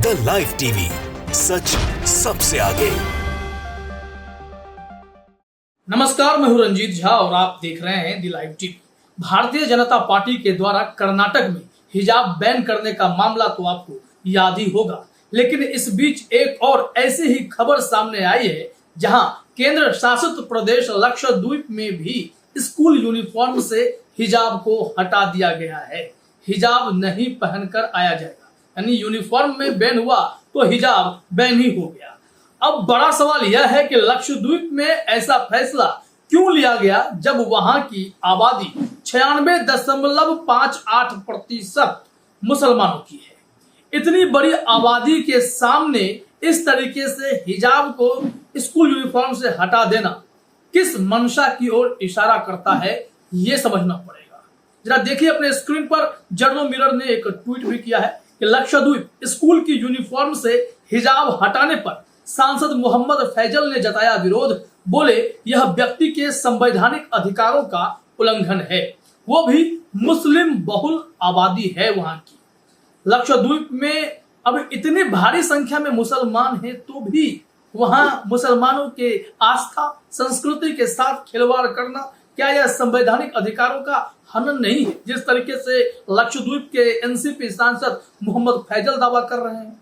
The live TV, सच सबसे आगे। नमस्कार, मैं हूं रंजीत झा और आप देख रहे हैं the live TV. Bharatiya Janata party के द्वारा कर्नाटक में हिजाब बैन करने का मामला तो आपको याद ही होगा, लेकिन इस बीच एक और ऐसी ही खबर सामने आई है जहां केंद्र शासित प्रदेश लक्षद्वीप में भी स्कूल यूनिफॉर्म से हिजाब को हटा दिया गया है। हिजाब नहीं पहनकर आया जाएगा, यानी यूनिफॉर्म में बैन हुआ तो हिजाब बैन ही हो गया। अब बड़ा सवाल यह है कि लक्षद्वीप में ऐसा फैसला क्यों लिया गया जब वहां की आबादी 96.58% मुसलमानों की है। इतनी बड़ी आबादी के सामने इस तरीके से हिजाब को स्कूल यूनिफॉर्म से हटा देना किस मंशा की ओर इशारा करता है, ये समझना पड़ेगा। जरा देखिए अपने स्क्रीन पर, जर्नल मिरर ने एक ट्वीट भी किया है कि लक्षद्वीप स्कूल की यूनिफॉर्म से हिजाब हटाने पर सांसद मोहम्मद फैजल ने जताया विरोध। बोले यह व्यक्ति के संवैधानिक अधिकारों का उल्लंघन है, वो भी मुस्लिम बहुल आबादी है वहां की। लक्षद्वीप में अब इतनी भारी संख्या में मुसलमान हैं तो भी वहां मुसलमानों के आस्था संस्कृति के साथ खिलवाड़ करना, क्या यह संवैधानिक अधिकारों का हनन नहीं है, जिस तरीके से लक्षद्वीप के एनसीपी सांसद मोहम्मद फैजल दावा कर रहे हैं।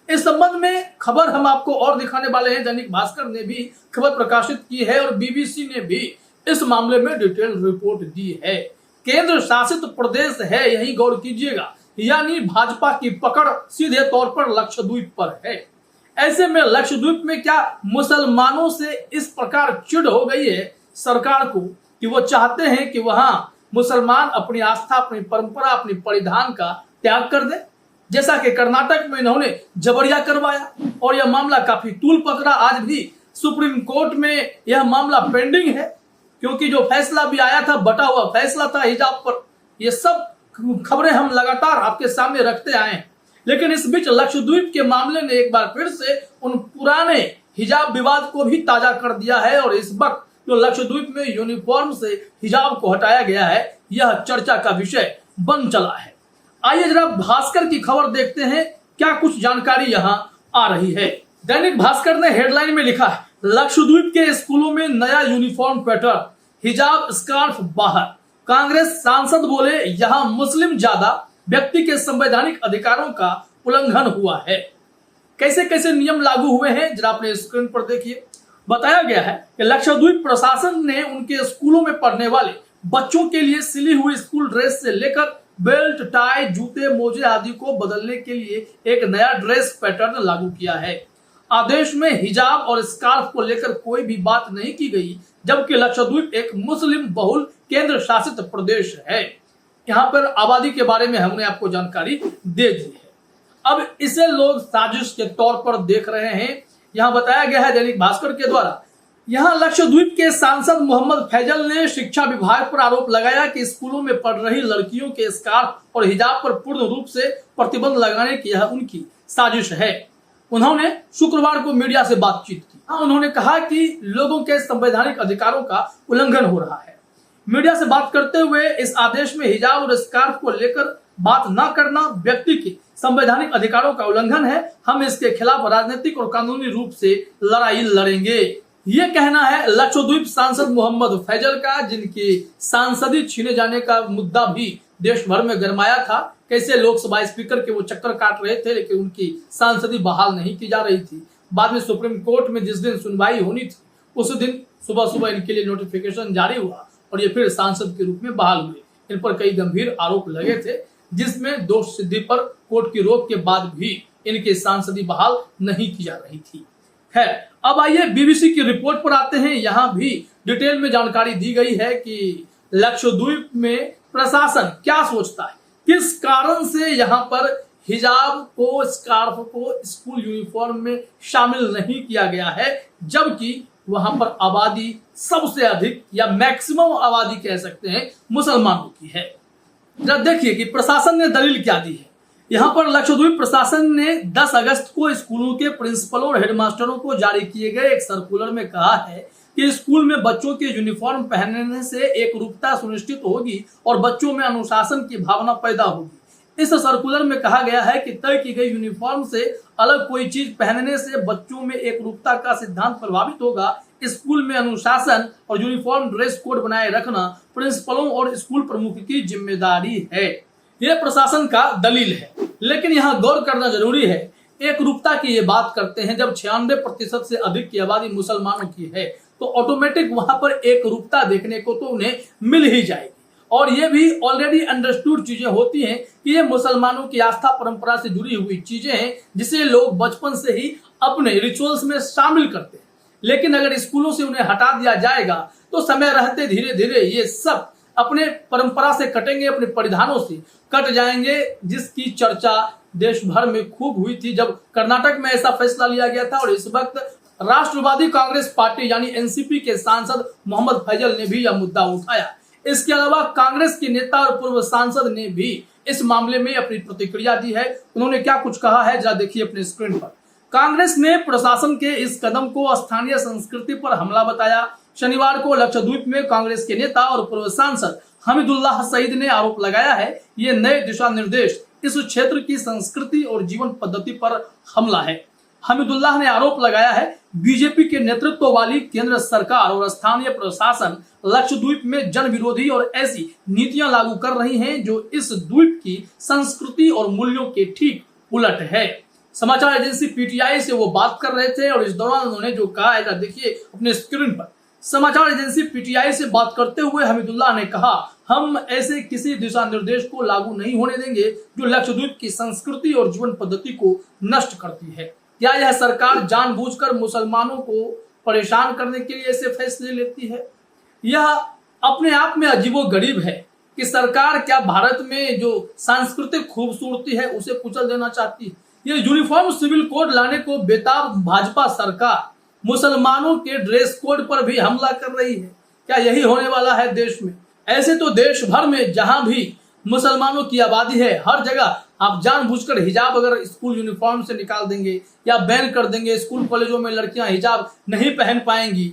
इस संबंध में खबर हम आपको और दिखाने वाले हैं। दैनिक भास्कर ने भी खबर प्रकाशित की है और बीबीसी ने भी इस मामले में डिटेल रिपोर्ट दी है। केंद्र शासित प्रदेश है, यही गौर कीजिएगा, यानी भाजपा की पकड़ सीधे तौर पर लक्षद्वीप पर है। ऐसे में लक्षद्वीप में क्या मुसलमानों से इस प्रकार चिढ़ हो गई है सरकार को कि वो चाहते हैं कि वहां मुसलमान अपनी आस्था, अपनी परंपरा, अपनी परिधान का त्याग कर दे, जैसा कि कर्नाटक में इन्होंने जबरिया करवाया और यह मामला काफी तूल पकड़ा। आज भी सुप्रीम कोर्ट में यह मामला पेंडिंग है, क्योंकि जो फैसला भी आया था बटा हुआ फैसला था हिजाब पर। ये सब खबरें हम लगातार आपके सामने रखते आए हैं, लेकिन इस बीच लक्षद्वीप के मामले ने एक बार फिर से उन पुराने हिजाब विवाद को भी ताजा कर दिया है और इस वक्त जो लक्षद्वीप में यूनिफॉर्म से हिजाब को हटाया गया है, यह चर्चा का विषय बन चला है। आइए जरा भास्कर की खबर देखते हैं, क्या कुछ जानकारी यहां आ रही है। दैनिक भास्कर ने हेडलाइन में लिखा है, लक्षद्वीप के स्कूलों में नया यूनिफॉर्म पैटर्न, हिजाब स्कार्फ बाहर। कांग्रेस सांसद बोले यहां मुस्लिम ज्यादा, व्यक्ति के संवैधानिक अधिकारों का उल्लंघन हुआ है। कैसे कैसे नियम लागू हुए हैं जरा अपने स्क्रीन पर देखिए। बताया गया है कि लक्षद्वीप प्रशासन ने उनके स्कूलों में पढ़ने वाले बच्चों के लिए सिली हुई स्कूल ड्रेस से लेकर बेल्ट, टाई, जूते, मोजे आदि को बदलने के लिए एक नया ड्रेस पैटर्न लागू किया है। आदेश में हिजाब और स्कार्फ को लेकर कोई भी बात नहीं की गई, जबकि लक्षद्वीप एक मुस्लिम बहुल केंद्र शासित प्रदेश है। यहाँ पर आबादी के बारे में हमने आपको जानकारी दे दी है। अब इसे लोग साजिश के तौर पर देख रहे हैं। यहाँ बताया गया है दैनिक भास्कर के द्वारा, यहाँ लक्षद्वीप के सांसद मोहम्मद फैजल ने शिक्षा विभाग पर आरोप लगाया कि स्कूलों में पढ़ रही लड़कियों के स्कार्फ और हिजाब पर पूर्ण रूप से प्रतिबंध लगाने की यह उनकी साजिश है। उन्होंने शुक्रवार को मीडिया से बातचीत की। उन्होंने कहा कि लोगों के संवैधानिक अधिकारों का उल्लंघन हो रहा है। मीडिया से बात करते हुए इस आदेश में हिजाब और स्कार्फ को लेकर बात न करना व्यक्ति के संवैधानिक अधिकारों का उल्लंघन है। हम इसके खिलाफ राजनीतिक और कानूनी रूप से लड़ाई लड़ेंगे, ये कहना है लक्षद्वीप सांसद मोहम्मद फैजल का, जिनकी सांसदी छीने जाने का मुद्दा भी देश भर में गरमाया था। कैसे लोकसभा स्पीकर के वो चक्कर काट रहे थे, लेकिन उनकी सांसदी बहाल नहीं की जा रही थी। बाद में सुप्रीम कोर्ट में जिस दिन सुनवाई होनी थी, उस दिन सुबह सुबह इनके लिए नोटिफिकेशन जारी हुआ और ये फिर सांसद के रूप में बहाल हुए। इन पर कई गंभीर आरोप लगे थे, जिसमें दोष सिद्धि पर कोर्ट की रोक के बाद भी इनकी सांसदी बहाल नहीं की जा रही थी। खैर, अब आइए बीबीसी की रिपोर्ट पर आते हैं। यहाँ भी डिटेल में जानकारी दी गई है कि लक्षद्वीप में प्रशासन क्या सोचता है, किस कारण से यहाँ पर हिजाब को, स्कार्फ को स्कूल यूनिफॉर्म में शामिल नहीं किया गया है, जबकि वहां पर आबादी सबसे अधिक या मैक्सिमम आबादी कह सकते हैं मुसलमानों की है। जरा देखिए कि प्रशासन ने दलील क्या दी है। यहाँ पर लक्षद्वीप प्रशासन ने 10 अगस्त को स्कूलों के प्रिंसिपलों और हेडमास्टरों को जारी किए गए एक सर्कुलर में कहा है कि स्कूल में बच्चों के यूनिफॉर्म पहनने से एक रूपता सुनिश्चित होगी और बच्चों में अनुशासन की भावना पैदा होगी। इस सर्कुलर में कहा गया है कि तय की गई यूनिफॉर्म से अलग कोई चीज पहनने से बच्चों में एकरूपता का सिद्धांत प्रभावित होगा। स्कूल में अनुशासन और यूनिफॉर्म ड्रेस कोड बनाए रखना प्रिंसिपलों और स्कूल प्रमुख की जिम्मेदारी है। यह प्रशासन का दलील है, लेकिन यहाँ गौर करना जरूरी है। एकरूपता की ये बात करते हैं, जब 96% से अधिक की आबादी मुसलमानों की है तो ऑटोमेटिक वहां पर एकरूपता देखने को तो उन्हें मिल ही जाएगी। और ये भी ऑलरेडी अंडरस्टूड चीजें होती हैं कि ये मुसलमानों की आस्था परंपरा से जुड़ी हुई चीजें हैं, जिसे लोग बचपन से ही अपने रिचुअल्स में शामिल करते हैं। लेकिन अगर स्कूलों से उन्हें हटा दिया जाएगा तो समय रहते धीरे धीरे ये सब अपने परंपरा से कटेंगे, अपने परिधानों से कट जाएंगे, जिसकी चर्चा देश भर में खूब हुई थी जब कर्नाटक में ऐसा फैसला लिया गया था। और इस वक्त राष्ट्रवादी कांग्रेस पार्टी यानी एनसीपी के सांसद मोहम्मद फैजल ने भी यह मुद्दा उठाया। इसके अलावा कांग्रेस के नेता और पूर्व सांसद ने भी इस मामले में अपनी प्रतिक्रिया दी है। उन्होंने क्या कुछ कहा है जरा देखिए अपने स्क्रीन पर। कांग्रेस ने प्रशासन के इस कदम को स्थानीय संस्कृति पर हमला बताया। शनिवार को लक्षद्वीप में कांग्रेस के नेता और पूर्व सांसद हमीदुल्लाह सईद ने आरोप लगाया है ये नए दिशा निर्देश इस क्षेत्र की संस्कृति और जीवन पद्धति पर हमला है। हमीदुल्लाह ने आरोप लगाया है बीजेपी के नेतृत्व वाली केंद्र सरकार और स्थानीय प्रशासन लक्षद्वीप में जन विरोधी और ऐसी नीतियां लागू कर रही हैं जो इस द्वीप की संस्कृति और मूल्यों के ठीक उलट है। समाचार एजेंसी पीटीआई से वो बात कर रहे थे और इस दौरान उन्होंने जो कहा है देखिए अपने स्क्रीन पर। समाचार एजेंसी पीटीआई से बात करते हुए हमीदुल्लाह ने कहा, हम ऐसे किसी दिशा निर्देश को लागू नहीं होने देंगे जो लक्षद्वीप की संस्कृति और जीवन पद्धति को नष्ट करती है। क्या यह सरकार जानबूझकर मुसलमानों को परेशान करने के लिए ऐसे फैसले लेती है? यह अपने आप में अजीबोगरीब है कि सरकार क्या भारत में जो सांस्कृतिक खूबसूरती है उसे कुचल देना चाहती है। यह यूनिफॉर्म सिविल कोड लाने को बेताब भाजपा सरकार मुसलमानों के ड्रेस कोड पर भी हमला कर रही है। क्या यही होने वाला है देश में? ऐसे तो देश भर में जहां भी मुसलमानों की आबादी है हर जगह आप जानबूझकर हिजाब अगर स्कूल यूनिफॉर्म से निकाल देंगे या बैन कर देंगे, स्कूल कॉलेजों में लड़कियां हिजाब नहीं पहन पाएंगी,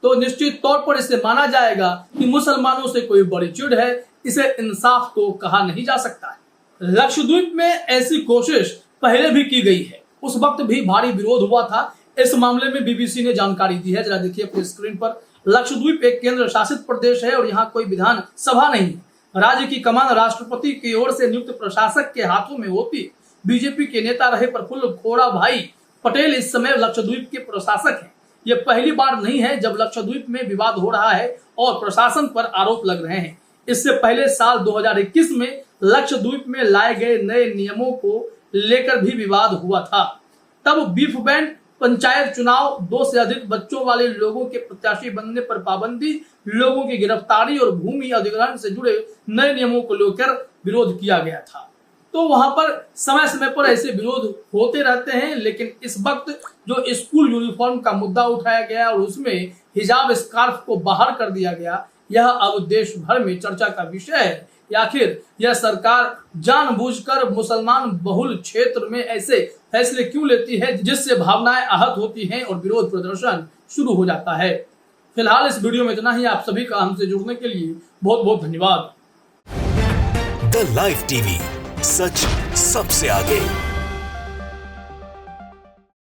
तो निश्चित तौर पर इसे माना जाएगा कि मुसलमानों से कोई बड़ी चिढ़ है। इसे इंसाफ तो कहा नहीं जा सकता है। लक्षद्वीप में ऐसी कोशिश पहले भी की गई है, उस वक्त भी भारी विरोध हुआ था। इस मामले में बीबीसी ने जानकारी दी है, जरा देखिए अपने स्क्रीन पर। लक्षद्वीप एक केंद्र शासित प्रदेश है और यहाँ कोई विधान सभा नहीं है। राज्य की कमान राष्ट्रपति की ओर से नियुक्त प्रशासक के हाथों में होती है। बीजेपी के नेता रहे प्रफुल्ल खोड़ा भाई पटेल इस समय लक्षद्वीप के प्रशासक हैं। यह पहली बार नहीं है जब लक्षद्वीप में विवाद हो रहा है और प्रशासन पर आरोप लग रहे हैं। इससे पहले साल 2021 में लक्षद्वीप में लाए गए नए नियमों को लेकर भी विवाद हुआ था। तब बीफ बैंड, पंचायत चुनाव, 2 से अधिक बच्चों वाले लोगों के प्रत्याशी बनने पर पाबंदी, लोगों की गिरफ्तारी और भूमि अधिग्रहण से जुड़े नए नियमों को लेकर विरोध किया गया था। तो वहां पर समय समय पर ऐसे विरोध होते रहते हैं, लेकिन इस वक्त जो स्कूल यूनिफॉर्म का मुद्दा उठाया गया और उसमें हिजाब स्कार्फ को बाहर कर दिया गया, यह अब देश भर में चर्चा का विषय है। आखिर यह सरकार जानबूझकर मुसलमान बहुल क्षेत्र में ऐसे फैसले क्यों लेती है जिससे भावनाएं आहत होती हैं और विरोध प्रदर्शन शुरू हो जाता है। फिलहाल इस वीडियो में इतना ही। आप सभी का हमसे जुड़ने के लिए बहुत बहुत धन्यवाद। द लाइव टीवी, सच सबसे आगे।